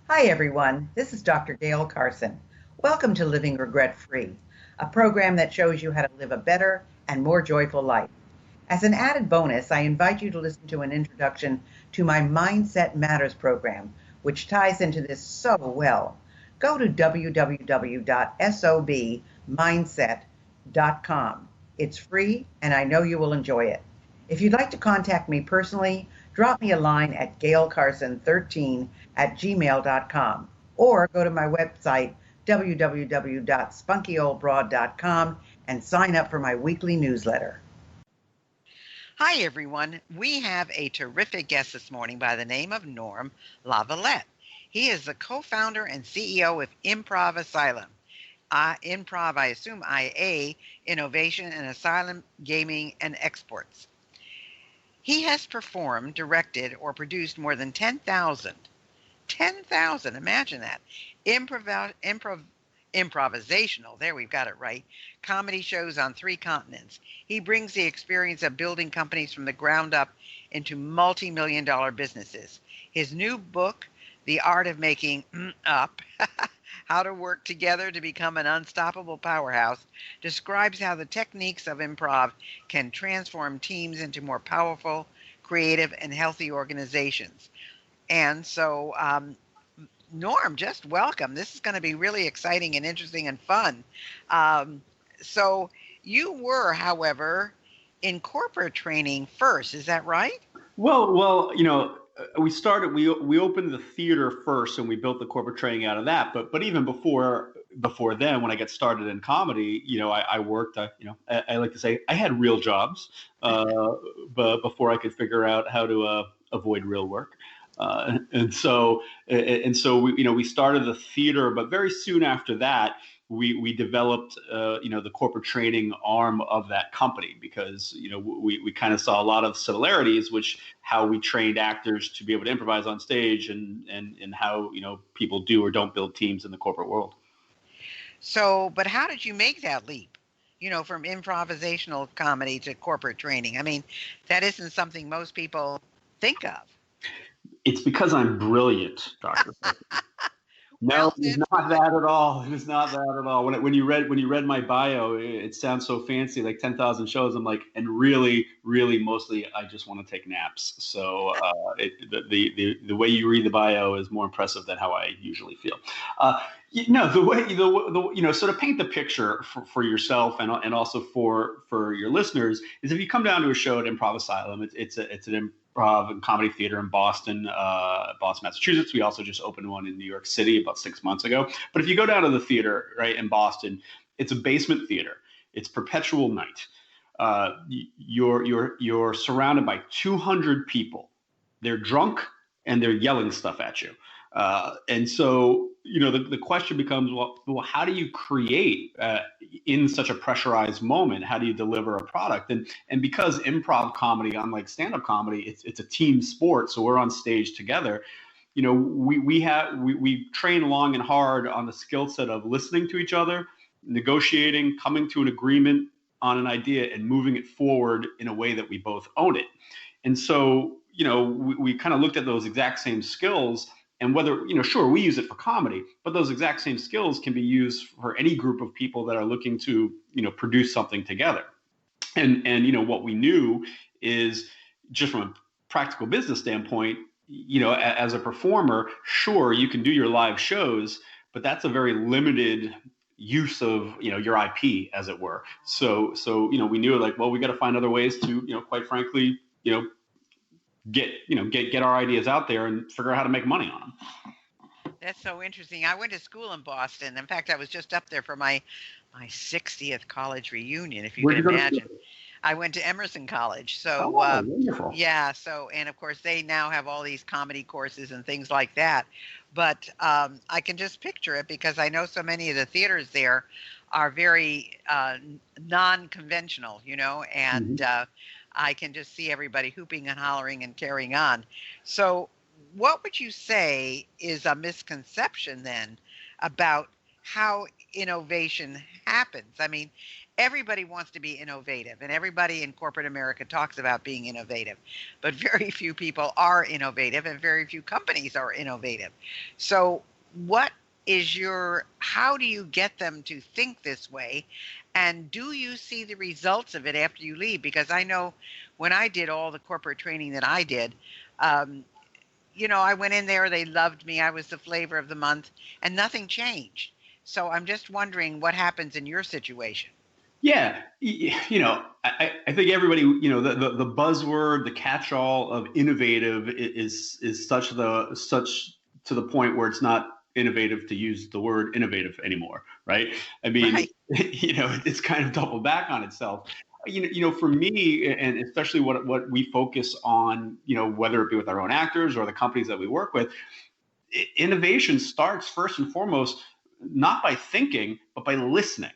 Hi, everyone. This is Dr. Gayle Carson. Welcome to Living Regret Free, a program that shows you how to live a better and more joyful life. As an added bonus, I invite you to listen to an introduction to my Mindset Matters program, which ties into this so well. Go to www.sobmindset.com. It's free, and I know you will enjoy it. If you'd like to contact me personally, drop me a line at gaylecarson13@gmail.com or go to my website, www.spunkyoldbroad.com, and sign up for my weekly newsletter. Hi, everyone. We have a terrific guest this morning by the name of Norm La Violette. He is the co-founder and CEO of Improv Asylum. Improv, I assume IA, Innovation and Asylum Gaming and Exports. He has performed, directed, or produced more than 10,000, imagine that, improvisational, there we've got it right, comedy shows on 3 continents. He brings the experience of building companies from the ground up into multi-million dollar businesses. His new book, The Art of Making Up, How to Work Together to Become an Unstoppable Powerhouse, describes how the techniques of improv can transform teams into more powerful, creative, and healthy organizations. And so, Norm, just welcome. This is going to be really exciting and interesting and fun. Um, so, you were, however, in corporate training first. Is that right? We started. We opened the theater first, and we built the corporate training out of that. But even before then, when I got started in comedy, I worked. I like to say I had real jobs, but before I could figure out how to avoid real work. And so we started the theater, but very soon after that, we developed the corporate training arm of that company because we kind of saw a lot of similarities, which how we trained actors to be able to improvise on stage and how people do or don't build teams in the corporate world. So, but how did you make that leap? From improvisational comedy to corporate training. I mean, that isn't something most people think of. It's because I'm brilliant, Dr. No, Well, it's that's not good. that at all. It is not that at all. When you read my bio, it sounds so fancy, like 10,000 shows. I'm like, and really, really, mostly, I just want to take naps. So the way you read the bio is more impressive than how I usually feel. The way sort of paint the picture for yourself and also for your listeners is if you come down to a show at Improv Asylum, it's an improv and comedy theater in Boston, Massachusetts. We also just opened one in New York City about 6 months ago. But if you go down to the theater right in Boston, it's a basement theater. It's perpetual night. You're surrounded by 200 people. They're drunk and they're yelling stuff at you. And so, the question becomes, well, how do you create in such a pressurized moment? How do you deliver a product? And because improv comedy, unlike stand-up comedy, it's a team sport, so we're on stage together. We train long and hard on the skill set of listening to each other, negotiating, coming to an agreement on an idea, and moving it forward in a way that we both own it. And so, we kind of looked at those exact same skills and whether, sure, we use it for comedy, but those exact same skills can be used for any group of people that are looking to, produce something together. And what we knew is just from a practical business standpoint, as a performer, sure, you can do your live shows, but that's a very limited use of your IP, as it were. So we knew, like, well, we got to find other ways to quite frankly get our ideas out there and figure out how to make money on them. That's so interesting. I went to school in Boston. In fact, I was just up there for my 60th college reunion, if you Where'd can you go to imagine. school? I went to Emerson College. So, Oh, wonderful. yeah. So, and of course, they now have all these comedy courses and things like that. But I can just picture it because I know so many of the theaters there are very non-conventional, and Mhm. I can just see everybody hooping and hollering and carrying on. So, what would you say is a misconception then about how innovation happens? I mean, everybody wants to be innovative, and everybody in corporate America talks about being innovative, but very few people are innovative, and very few companies are innovative. So, what is how do you get them to think this way? And do you see the results of it after you leave? Because I know when I did all the corporate training that I did, um, I went in there, they loved me, I was the flavor of the month, and nothing changed. So I'm just wondering what happens in your situation. Yeah, I think everybody, the buzzword, the catch-all of innovative is such to the point where it's not innovative to use the word innovative anymore, right? I mean, Right. it's kind of doubled back on itself. For me, and especially what we focus on, whether it be with our own actors or the companies that we work with, innovation starts first and foremost not by thinking, but by listening.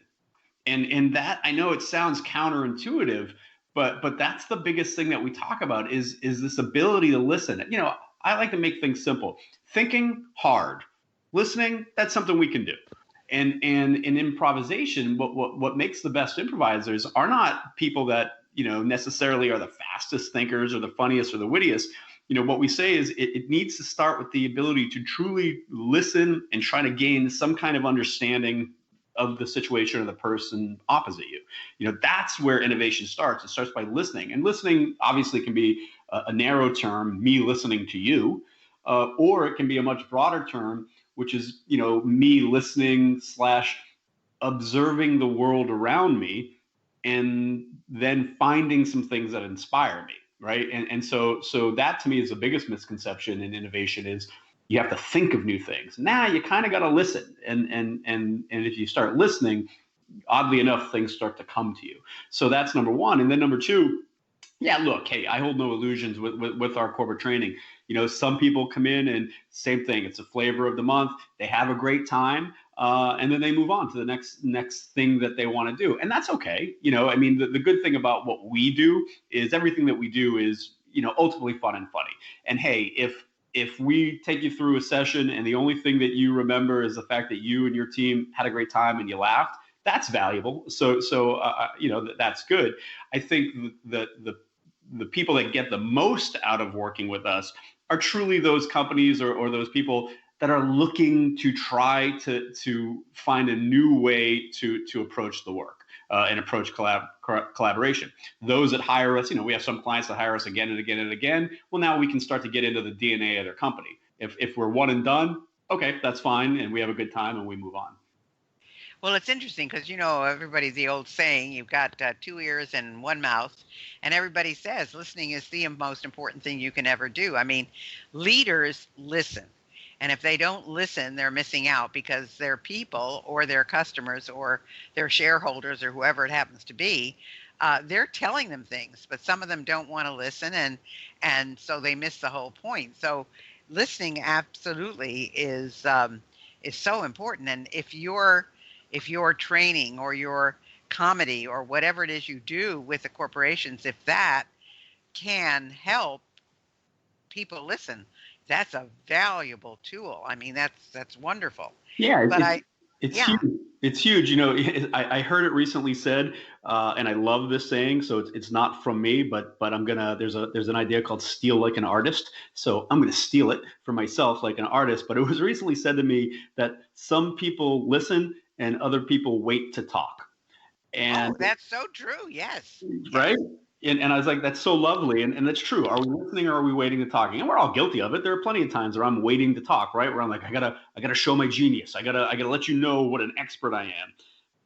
And that, I know it sounds counterintuitive, but that's the biggest thing that we talk about is this ability to listen. I like to make things simple. Thinking, hard. Listening, that's something we can do. And in improvisation, what makes the best improvisers are not people that necessarily are the fastest thinkers or the funniest or the wittiest. What we say is it needs to start with the ability to truly listen and try to gain some kind of understanding of the situation or the person opposite you. That's where innovation starts. It starts by listening, and listening obviously can be a narrow term, me listening to you, or it can be a much broader term, which is me listening slash observing the world around me, and then finding some things that inspire me, right? And so that to me is the biggest misconception in innovation is you have to think of new things. Now you kind of got to listen, and if you start listening, oddly enough, things start to come to you. So that's number one. And then number two, yeah, look, hey, I hold no illusions with our corporate training. Some people come in and same thing. It's a flavor of the month. They have a great time, and then they move on to the next thing that they want to do, and that's okay. I mean, the good thing about what we do is everything that we do is ultimately fun and funny. And hey, if we take you through a session and the only thing that you remember is the fact that you and your team had a great time and you laughed, that's valuable. So that's good. I think that the people that get the most out of working with us are truly those companies or those people that are looking to try to find a new way to approach the work and approach collaboration. Those that hire us, we have some clients that hire us again and again and again. Well, now we can start to get into the DNA of their company. If we're one and done, okay, that's fine, and we have a good time and we move on. Well, it's interesting because everybody's the old saying, you've got two ears and one mouth, and everybody says listening is the most important thing you can ever do. I mean, leaders listen. And if they don't listen, they're missing out because their people or their customers or their shareholders or whoever it happens to be, they're telling them things, but some of them don't want to listen, and so they miss the whole point. So listening absolutely is so important. And if your training or your comedy or whatever it is you do with the corporations, if that can help people listen, that's a valuable tool. I mean, that's wonderful. Yeah, But it's yeah. huge. It's huge. I heard it recently said, and I love this saying. So it's not from me, but I'm gonna. There's an idea called steal like an artist. So I'm gonna steal it for myself like an artist. But it was recently said to me that some people listen and other people wait to talk. And Oh, that's so true. Yes. right? Yes. And I was like, that's so lovely. And that's true. Are we listening or are we waiting to talking? And we're all guilty of it. There are plenty of times where I'm waiting to talk, right? Where I'm like, I gotta show my genius. I gotta let you know what an expert I am.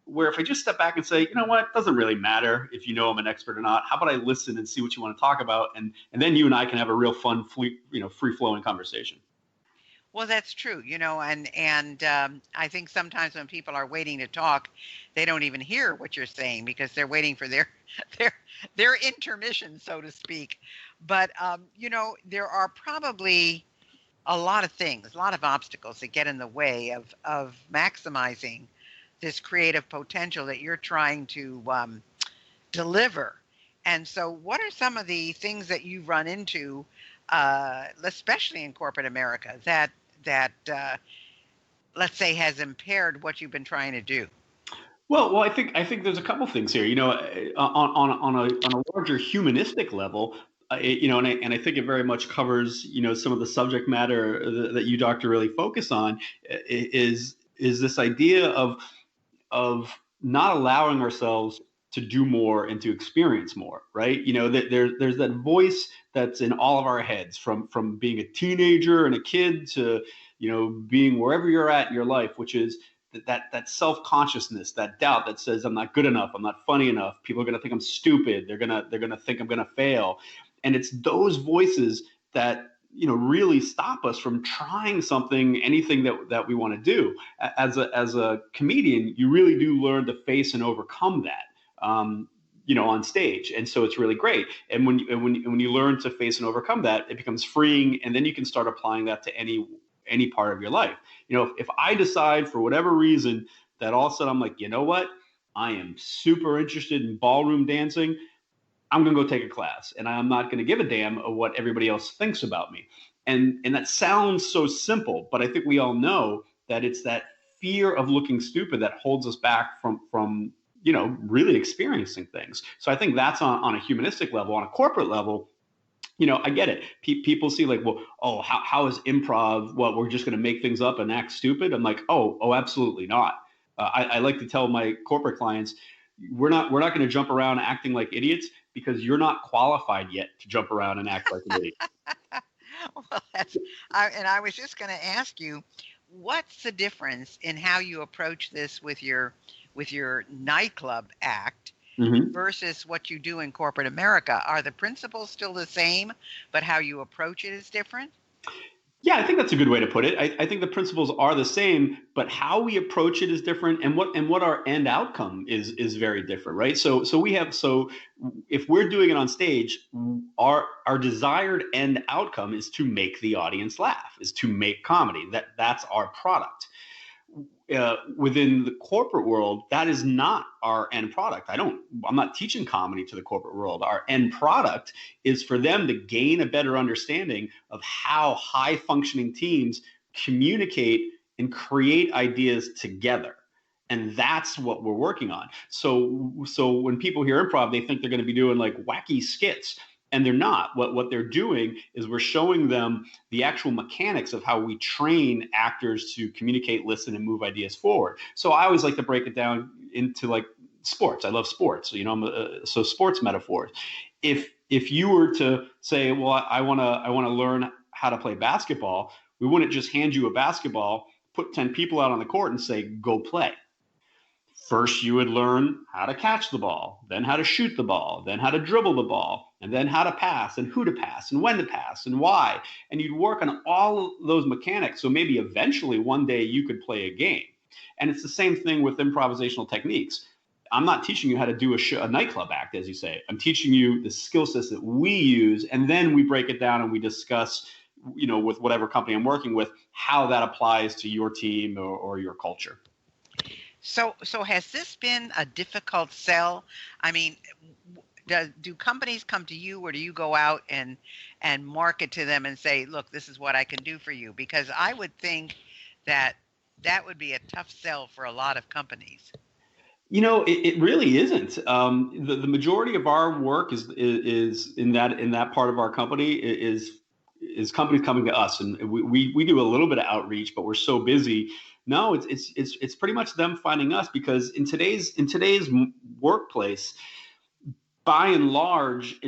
Where if I just step back and say, you know what, it doesn't really matter if you know I'm an expert or not. How about I listen and see what you want to talk about? And then you and I can have a real fun, free flowing conversation. Well, that's true, and I think sometimes when people are waiting to talk, they don't even hear what you're saying because they're waiting for their their their intermission, so to speak. But there are probably a lot of things, a lot of obstacles that get in the way of maximizing this creative potential that you're trying to deliver. And so, what are some of the things that you run into, especially in corporate America, that let's say has impaired what you've been trying to do? Well, I think there's a couple things here. On a larger humanistic level, and I think it very much covers some of the subject matter that you, doctor, really focus on, is this idea of not allowing ourselves to do more and to experience more, right? That there's that voice that's in all of our heads, from being a teenager and a kid to being wherever you're at in your life, which is that self-consciousness, that doubt that says I'm not good enough, I'm not funny enough, people are going to think I'm stupid, they're going to think I'm going to fail. And it's those voices that really stop us from trying anything that we want to do. As a comedian, you really do learn to face and overcome that, on stage. And so it's really great. And when you learn to face and overcome that, it becomes freeing, and then you can start applying that to any part of your life. If I decide for whatever reason that all of a sudden I'm like, you know what, I am super interested in ballroom dancing, I'm going to go take a class, and I'm not going to give a damn of what everybody else thinks about me. And that sounds so simple, but I think we all know that it's that fear of looking stupid that holds us back from really experiencing things. So I think that's on a humanistic level. On a corporate level, I get it. People see like, well, oh, how is improv? Well, we're just going to make things up and act stupid. I'm like, oh, absolutely not. I like to tell my corporate clients, we're not going to jump around acting like idiots, because you're not qualified yet to jump around and act like an idiot. Well, and I was just going to ask you, what's the difference in how you approach this with your nightclub act Mm-hmm. versus what you do in corporate America? Are the principles still the same, but how you approach it is different? Yeah, I think that's a good way to put it. I think the principles are the same, but how we approach it is different, and what our end outcome is very different, right? So if we're doing it on stage, our desired end outcome is to make the audience laugh, is to make comedy. That's our product. Within the corporate world, that is not our end product. I'm not teaching comedy to the corporate world. Our end product is for them to gain a better understanding of how high functioning teams communicate and create ideas together. And that's what we're working on. So when people hear improv, they think they're going to be doing like wacky skits, and they're not. What they're doing is we're showing them the actual mechanics of how we train actors to communicate, listen, and move ideas forward. So I always like to break it down into like sports. I love sports. So sports metaphors. If you were to say, well, I want to learn how to play basketball, we wouldn't just hand you a basketball, put 10 people out on the court, and say, go play. First, you would learn how to catch the ball, then how to shoot the ball, then how to dribble the ball, and then how to pass, and who to pass, and when to pass, and why. And you'd work on all those mechanics. So maybe eventually one day you could play a game. And it's the same thing with improvisational techniques. I'm not teaching you how to do a nightclub act, as you say. I'm teaching you the skill sets that we use, and then we break it down and we discuss, with whatever company I'm working with, how that applies to your team or your culture. So has this been a difficult sell? I mean, do companies come to you, or do you go out and market to them and say, look, this is what I can do for you? Because I would think that would be a tough sell for a lot of companies. It really isn't. The majority of our work is in that part of our company is companies coming to us, and we do a little bit of outreach, but we're so busy. No, it's pretty much them finding us, because in today's workplace, by and large,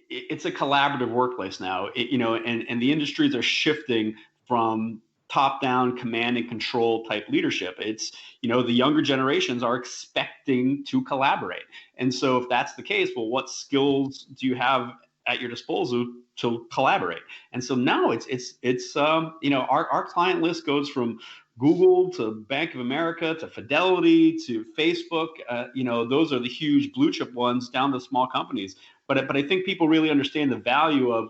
it's a collaborative workplace now. And the industries are shifting from top-down command and control type leadership. It's the younger generations are expecting to collaborate, and so if that's the case, well, what skills do you have at your disposal to collaborate? And so now our client list goes from Google to Bank of America to Fidelity to Facebook. Those are the huge blue chip ones, down to small companies. But I think people really understand the value of,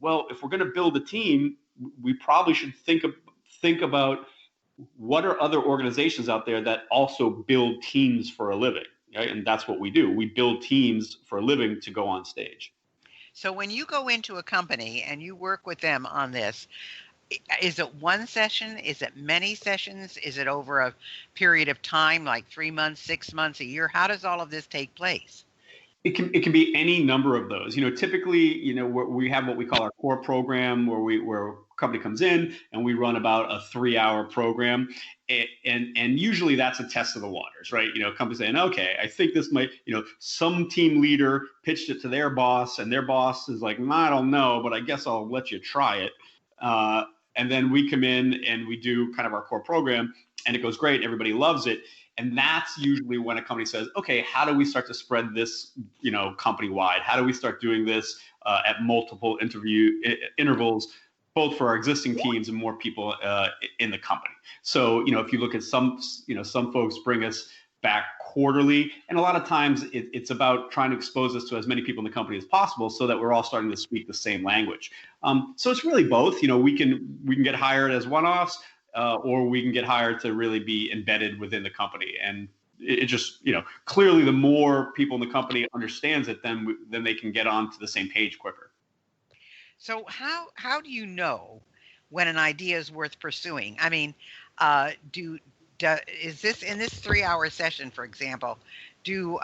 well, if we're going to build a team, we probably should think about what are other organizations out there that also build teams for a living, right? And that's what we do. We build teams for a living to go on stage. So when you go into a company and you work with them on this, Is it one session? Is it many sessions? Is it over a period of time, like 3 months, 6 months, a year? How does all of this take place? It can be any number of those. Typically, we have what we call our core program, where a company comes in and we run about a 3-hour program, and usually that's a test of the waters, right? Companies saying, okay, I think this might, some team leader pitched it to their boss, and their boss is like, I don't know, but I guess I'll let you try it. Uh, and then we come in and we do kind of our core program, and it goes great. Everybody loves it. And that's usually when a company says, okay, how do we start to spread this, company wide? How do we start doing this at multiple intervals, both for our existing teams and more people in the company? So, if you look at some folks bring us back quarterly, and a lot of times it's about trying to expose us to as many people in the company as possible, so that we're all starting to speak the same language. So it's really both. We can get hired as one-offs, or we can get hired to really be embedded within the company. And it just, clearly the more people in the company understands it, then they can get onto the same page quicker. So how do you know when an idea is worth pursuing? I mean, is this in this 3-hour session, for example, do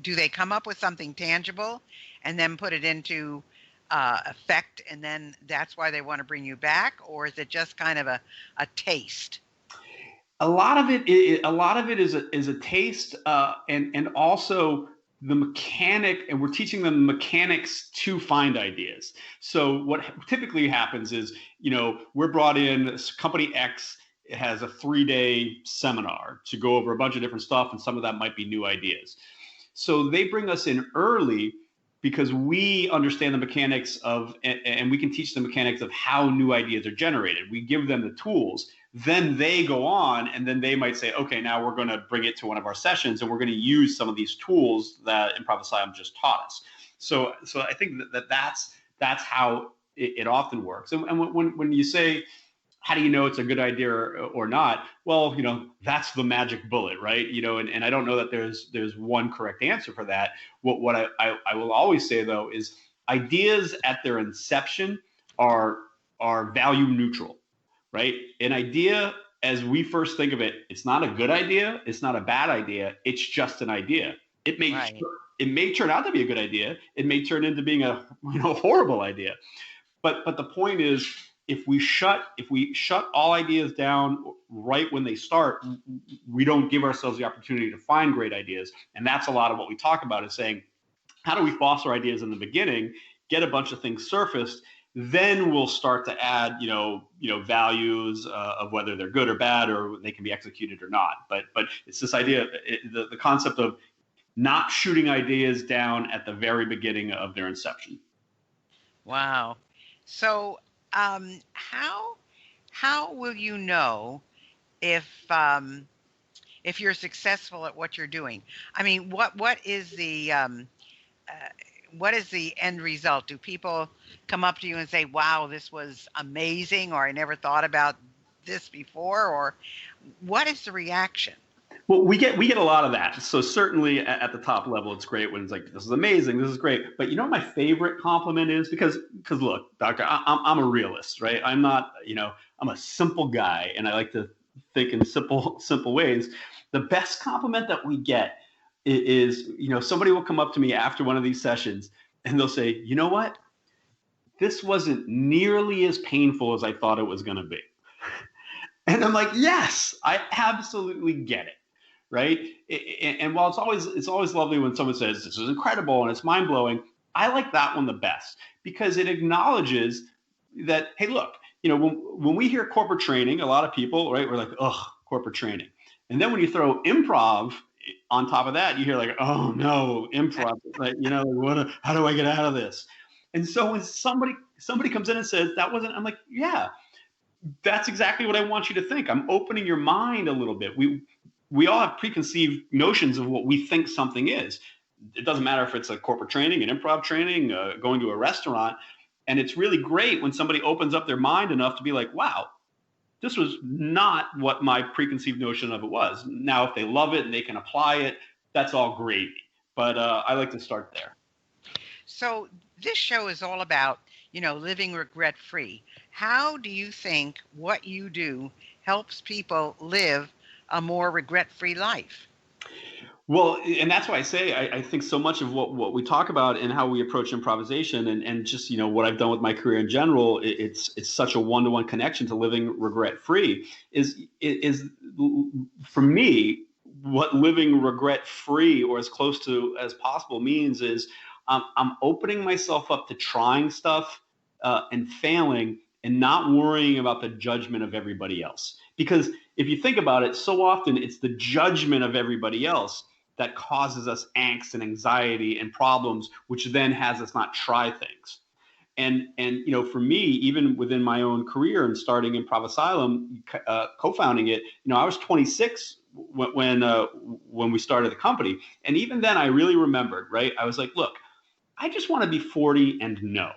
they come up with something tangible and then put it into effect, and then that's why they want to bring you back, or is it just kind of a taste? A lot of it is a taste, and also the mechanic, and we're teaching them mechanics to find ideas. So what typically happens is, we're brought in, company X has a 3-day seminar to go over a bunch of different stuff, and some of that might be new ideas. So they bring us in early because we understand the mechanics of, and we can teach the mechanics of how new ideas are generated. We give them the tools, then they go on, and then they might say, okay, now we're going to bring it to one of our sessions, and we're going to use some of these tools that Improvisational just taught us. So I think that's how it often works. And when you say, how do you know it's a good idea or not? Well, that's the magic bullet, right? And I don't know that there's one correct answer for that. What I will always say, though, is ideas at their inception are value neutral, right? An idea, as we first think of it, it's not a good idea, it's not a bad idea, it's just an idea. It may turn out to be a good idea. It may turn into being a horrible idea. But the point is, if we shut all ideas down right when they start, we don't give ourselves the opportunity to find great ideas. And that's a lot of what we talk about, is saying, how do we foster ideas in the beginning, get a bunch of things surfaced, then we'll start to add, values of whether they're good or bad, or they can be executed or not. But it's this idea, the concept of not shooting ideas down at the very beginning of their inception. Wow. So how will you know if you're successful at what you're doing? I mean, what is the end result? Do people come up to you and say, wow, this was amazing, or I never thought about this before, or what is the reaction? Well, we get a lot of that. So certainly at the top level, it's great when it's like, this is amazing, this is great. But what my favorite compliment is? Because look, doctor, I'm a realist, right? I'm not, I'm a simple guy, and I like to think in simple ways. The best compliment that we get is, somebody will come up to me after one of these sessions, and they'll say, you know what? This wasn't nearly as painful as I thought it was going to be. And I'm like, yes, I absolutely get it. Right. And while it's always lovely when someone says this is incredible and it's mind blowing, I like that one the best, because it acknowledges that, hey, look, when we hear corporate training, a lot of people, right, we're like, ugh, corporate training. And then when you throw improv on top of that, you hear like, oh no, improv, like, how do I get out of this? And so when somebody comes in and says that wasn't, I'm like, yeah, that's exactly what I want you to think. I'm opening your mind a little bit. We all have preconceived notions of what we think something is. It doesn't matter if it's a corporate training, an improv training, going to a restaurant. And it's really great when somebody opens up their mind enough to be like, wow, this was not what my preconceived notion of it was. Now, if they love it and they can apply it, that's all gravy. But I like to start there. So this show is all about, living regret-free. How do you think what you do helps people live a more regret-free life? Well, and that's why I say I think so much of what we talk about and how we approach improvisation and just what I've done with my career in general, it's such a one-to-one connection to living regret-free. Is for me what living regret-free or as close to as possible means is I'm opening myself up to trying stuff and failing and not worrying about the judgment of everybody else. Because if you think about it, so often it's the judgment of everybody else that causes us angst and anxiety and problems, which then has us not try things. And for me, even within my own career and starting Improv Asylum, co-founding it, I was 26 when we started the company, and even then, I really remembered. Right, I was like, look, I just want to be 40 and know.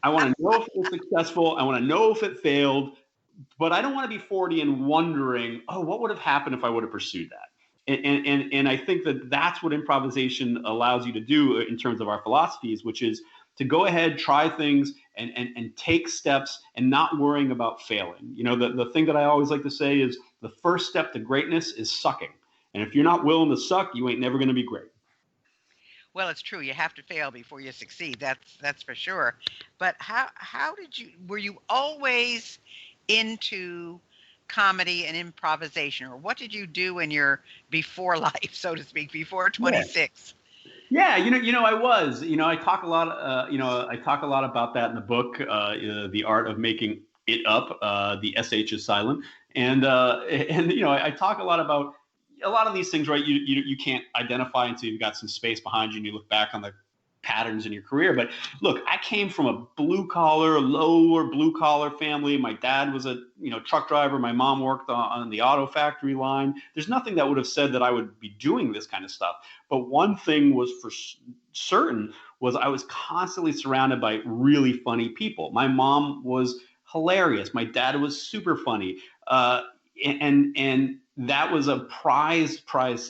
I want to know if it was successful. I want to know if it failed, but I don't want to be 40 and wondering, oh, what would have happened if I would have pursued that? And I think that that's what improvisation allows you to do in terms of our philosophies, which is to go ahead, try things, and take steps, and not worrying about failing. The thing that I always like to say is the first step to greatness is sucking. And if you're not willing to suck, you ain't never going to be great. Well, it's true. You have to fail before you succeed. That's for sure. But how did you were you always into comedy and improvisation, or what did you do in your before life, so to speak, before Yeah. 26? Yeah, I was. I talk a lot. I talk a lot about that in the book, The Art of Making It Up. The SH is silent, and I talk a lot about a lot of these things. Right, you can't identify until you've got some space behind you, and you look back on the patterns in your career. But look, I came from a lower blue collar family. My dad was a truck driver. My mom worked on the auto factory line. There's nothing that would have said that I would be doing this kind of stuff. But one thing was for certain was I was constantly surrounded by really funny people. My mom was hilarious. My dad was super funny. And that was a prize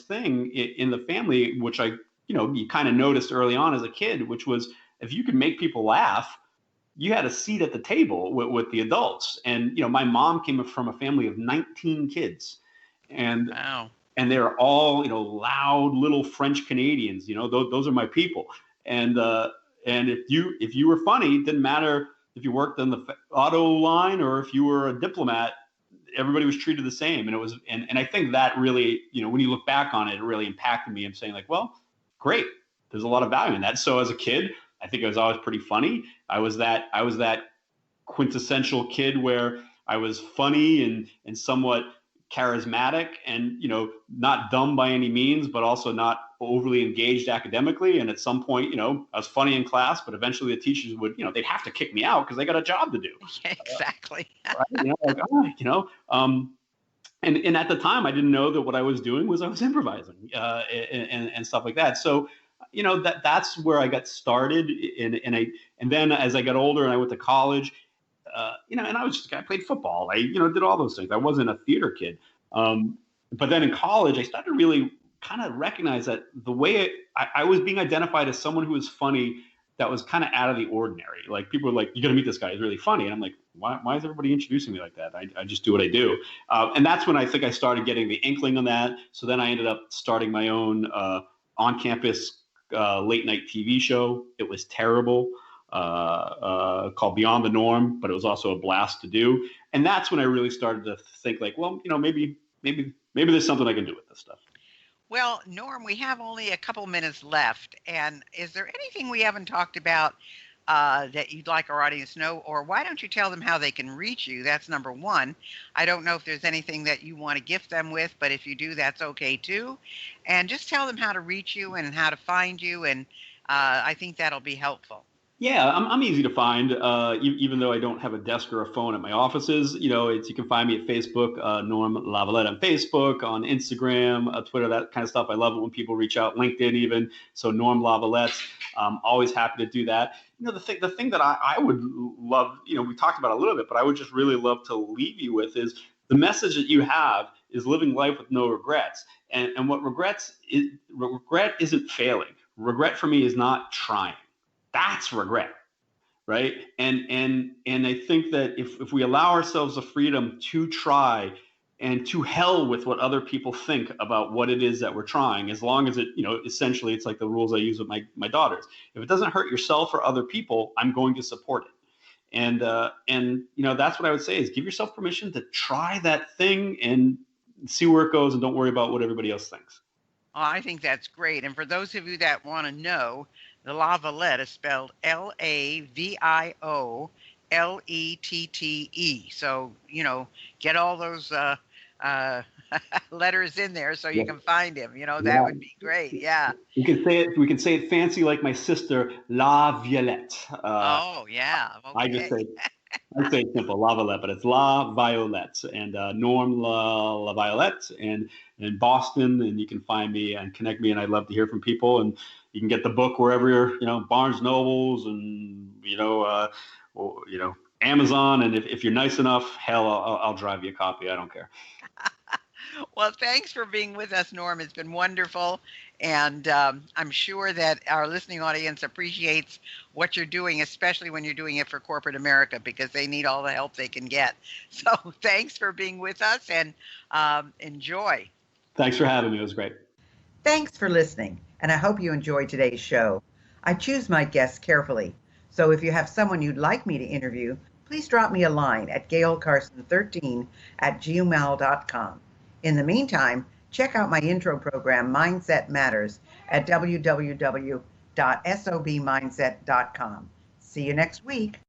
thing in the family, which you kind of noticed early on as a kid, which was if you could make people laugh, you had a seat at the table with the adults. And my mom came from a family of 19 kids, and Wow. and they're all loud little French Canadians. Those are my people. And if you were funny, it didn't matter if you worked on the auto line or if you were a diplomat. Everybody was treated the same, and it was and I think that really when you look back on it, it really impacted me. I'm saying like, well, great, there's a lot of value in that. So as a kid, I think I was always pretty funny. I was that quintessential kid where I was funny and somewhat charismatic and not dumb by any means, but also not overly engaged academically. And at some point, I was funny in class, but eventually the teachers would they'd have to kick me out because they got a job to do. Yeah, exactly. Right? And at the time I didn't know that what I was doing was I was improvising and stuff like that. So that's where I got started. And then as I got older and I went to college, and I played football. I did all those things. I wasn't a theater kid. But then in college, I started to really kind of recognize that the way I was being identified as someone who was funny, that was kind of out of the ordinary. Like people were like, "You got to meet this guy. He's really funny." And I'm like, "Why is everybody introducing me like that? I just do what I do." And that's when I think I started getting the inkling on that. So then I ended up starting my own on-campus late night TV show. It was terrible. Called Beyond the Norm, but it was also a blast to do. And that's when I really started to think like, well, maybe there's something I can do with this stuff. Well, Norm, we have only a couple minutes left, and is there anything we haven't talked about that you'd like our audience to know, or why don't you tell them how they can reach you? That's number one. I don't know if there's anything that you want to gift them with, but if you do, that's okay too. And just tell them how to reach you and how to find you, and I think that'll be helpful. Yeah, I'm easy to find, even though I don't have a desk or a phone at my offices. You can find me at Facebook, Norm La Violette on Facebook, on Instagram, Twitter, that kind of stuff. I love it when people reach out, LinkedIn even. So Norm La Violette, always happy to do that. The thing that I would love, we talked about a little bit, but I would just really love to leave you with is the message that you have is living life with no regrets. And what regret isn't failing. Regret for me is not trying. That's regret. right? And I think that if we allow ourselves the freedom to try, and to hell with what other people think about what it is that we're trying, as long as it, essentially it's like the rules I use with my daughters. If it doesn't hurt yourself or other people, I'm going to support it. And that's what I would say is give yourself permission to try that thing and see where it goes, and don't worry about what everybody else thinks. Oh, I think that's great. And for those of you that want to know, the La Violette is spelled LAVIOLETTE. So, get all those uh, letters in there so you can find him. That would be great. Yeah. We can say it fancy like my sister, La Violette. Oh, yeah. Okay. I say it simple, La Violette, but it's La Violette, and Norm La Violette, and in Boston, and you can find me and connect me, and I'd love to hear from people. And you can get the book wherever you're, Barnes Nobles, and Amazon, and if you're nice enough, hell, I'll drive you a copy. I don't care. Well, thanks for being with us, Norm. It's been wonderful. And I'm sure that our listening audience appreciates what you're doing, especially when you're doing it for corporate America, because they need all the help they can get. So thanks for being with us, and enjoy. Thanks for having me. It was great. Thanks for listening, and I hope you enjoyed today's show. I choose my guests carefully, so if you have someone you'd like me to interview, please drop me a line at gaylecarson13@gmail.com. In the meantime, check out my intro program, Mindset Matters, at www.sobmindset.com. See you next week.